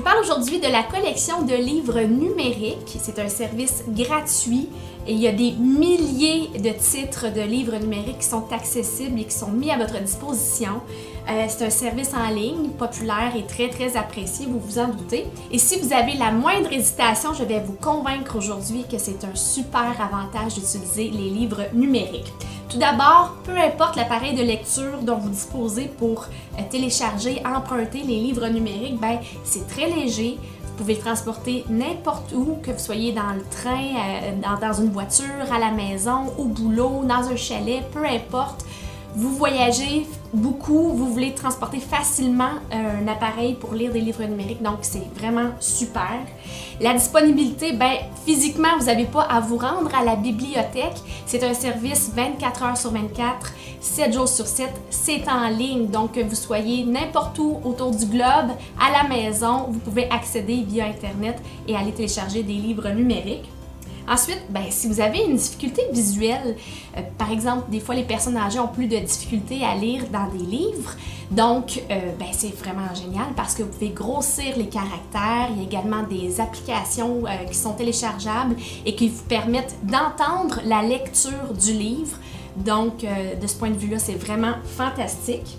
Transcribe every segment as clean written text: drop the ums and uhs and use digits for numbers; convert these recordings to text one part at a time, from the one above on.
Je vous parle aujourd'hui de la collection de livres numériques. C'est un service gratuit et il y a des milliers de titres de livres numériques qui sont accessibles et qui sont mis à votre disposition. C'est un service en ligne populaire et très apprécié, vous vous en doutez. Et si vous avez la moindre hésitation, je vais vous convaincre aujourd'hui que c'est un super avantage d'utiliser les livres numériques. Tout d'abord, peu importe l'appareil de lecture dont vous disposez pour télécharger, emprunter les livres numériques, c'est très léger. Vous pouvez le transporter n'importe où, que vous soyez dans le train, dans une voiture, à la maison, au boulot, dans un chalet, peu importe. Vous voyagez beaucoup, vous voulez transporter facilement un appareil pour lire des livres numériques, donc c'est vraiment super. La disponibilité, physiquement, vous n'avez pas à vous rendre à la bibliothèque. C'est un service 24 heures sur 24, 7 jours sur 7, c'est en ligne. Donc, que vous soyez n'importe où autour du globe, à la maison, vous pouvez accéder via Internet et aller télécharger des livres numériques. Ensuite, si vous avez une difficulté visuelle, par exemple, des fois les personnes âgées ont plus de difficultés à lire dans des livres, donc c'est vraiment génial parce que vous pouvez grossir les caractères. Il y a également des applications qui sont téléchargeables et qui vous permettent d'entendre la lecture du livre. Donc, de ce point de vue-là, c'est vraiment fantastique.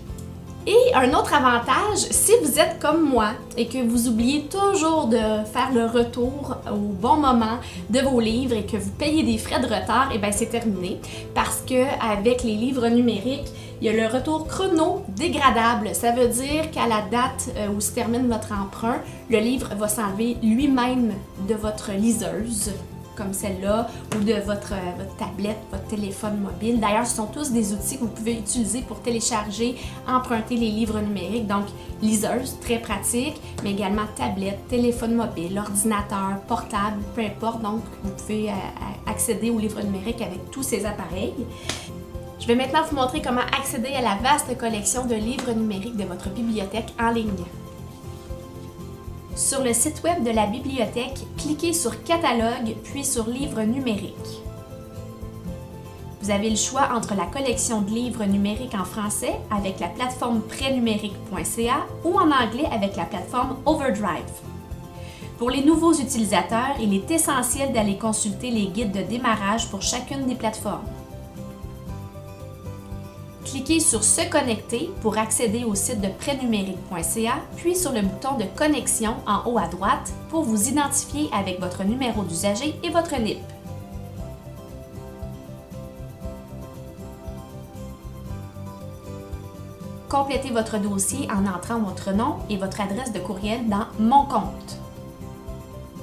Et un autre avantage, si vous êtes comme moi et que vous oubliez toujours de faire le retour au bon moment de vos livres et que vous payez des frais de retard, c'est terminé. Parce qu'avec les livres numériques, il y a le retour chrono-dégradable. Ça veut dire qu'à la date où se termine votre emprunt, le livre va s'enlever lui-même de votre liseuse, comme celle-là, ou de votre tablette, votre téléphone mobile. D'ailleurs, ce sont tous des outils que vous pouvez utiliser pour télécharger, emprunter les livres numériques. Donc, liseuse, très pratique, mais également tablette, téléphone mobile, ordinateur, portable, peu importe. Donc, vous pouvez accéder aux livres numériques avec tous ces appareils. Je vais maintenant vous montrer comment accéder à la vaste collection de livres numériques de votre bibliothèque en ligne. Sur le site web de la bibliothèque, cliquez sur Catalogue, puis sur Livres numériques. Vous avez le choix entre la collection de livres numériques en français avec la plateforme prêtnumérique.ca ou en anglais avec la plateforme Overdrive. Pour les nouveaux utilisateurs, il est essentiel d'aller consulter les guides de démarrage pour chacune des plateformes. Cliquez sur « Se connecter » pour accéder au site de prêtnumérique.ca, puis sur le bouton de « Connexion » en haut à droite pour vous identifier avec votre numéro d'usager et votre NIP. Complétez votre dossier en entrant votre nom et votre adresse de courriel dans « Mon compte ».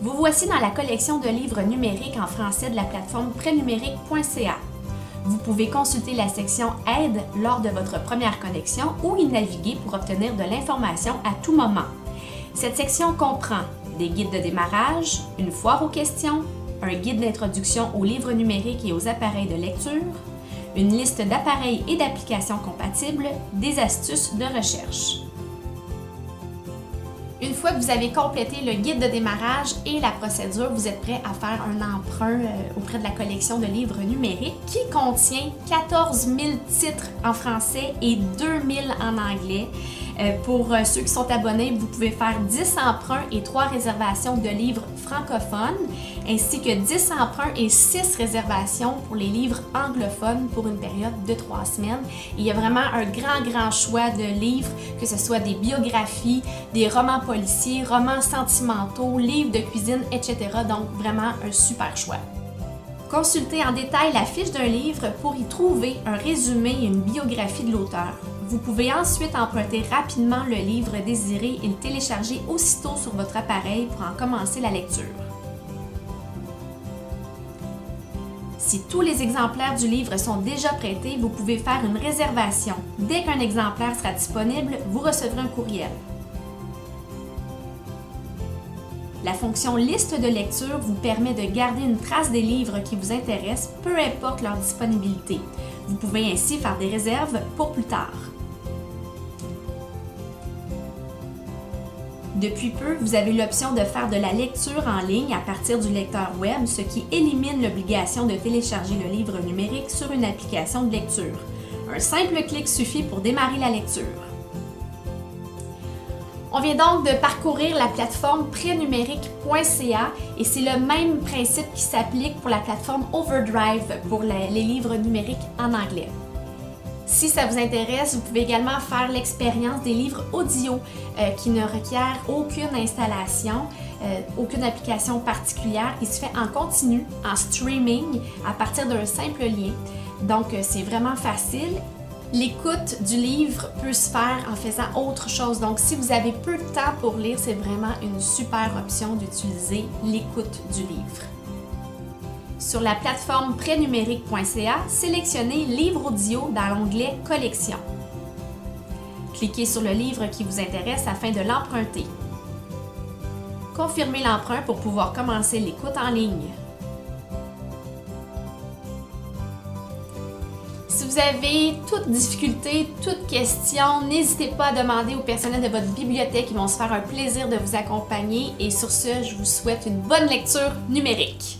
Vous voici dans la collection de livres numériques en français de la plateforme prêtnumérique.ca. Vous pouvez consulter la section « Aide » lors de votre première connexion ou y naviguer pour obtenir de l'information à tout moment. Cette section comprend des guides de démarrage, une foire aux questions, un guide d'introduction aux livres numériques et aux appareils de lecture, une liste d'appareils et d'applications compatibles, des astuces de recherche. Une fois que vous avez complété le guide de démarrage et la procédure, vous êtes prêt à faire un emprunt auprès de la collection de livres numériques qui contient 14 000 titres en français et 2 000 en anglais. Pour ceux qui sont abonnés, vous pouvez faire 10 emprunts et 3 réservations de livres francophones, ainsi que 10 emprunts et 6 réservations pour les livres anglophones pour une période de 3 semaines. Il y a vraiment un grand choix de livres, que ce soit des biographies, des romans policiers, romans sentimentaux, livres de cuisine, etc. Donc vraiment un super choix. Consultez en détail la fiche d'un livre pour y trouver un résumé et une biographie de l'auteur. Vous pouvez ensuite emprunter rapidement le livre désiré et le télécharger aussitôt sur votre appareil pour en commencer la lecture. Si tous les exemplaires du livre sont déjà prêtés, vous pouvez faire une réservation. Dès qu'un exemplaire sera disponible, vous recevrez un courriel. La fonction liste de lecture vous permet de garder une trace des livres qui vous intéressent, peu importe leur disponibilité. Vous pouvez ainsi faire des réserves pour plus tard. Depuis peu, vous avez l'option de faire de la lecture en ligne à partir du lecteur web, ce qui élimine l'obligation de télécharger le livre numérique sur une application de lecture. Un simple clic suffit pour démarrer la lecture. On vient donc de parcourir la plateforme prénumérique.ca et c'est le même principe qui s'applique pour la plateforme Overdrive pour les livres numériques en anglais. Si ça vous intéresse, vous pouvez également faire l'expérience des livres audio qui ne requièrent aucune installation, aucune application particulière, qui se fait en continu, en streaming, à partir d'un simple lien. Donc, c'est vraiment facile. L'écoute du livre peut se faire en faisant autre chose. Donc, si vous avez peu de temps pour lire, c'est vraiment une super option d'utiliser l'écoute du livre. Sur la plateforme prénumérique.ca, sélectionnez Livre audio dans l'onglet Collection. Cliquez sur le livre qui vous intéresse afin de l'emprunter. Confirmez l'emprunt pour pouvoir commencer l'écoute en ligne. Si vous avez toute difficulté, toute question, n'hésitez pas à demander au personnel de votre bibliothèque. Ils vont se faire un plaisir de vous accompagner. Et sur ce, je vous souhaite une bonne lecture numérique.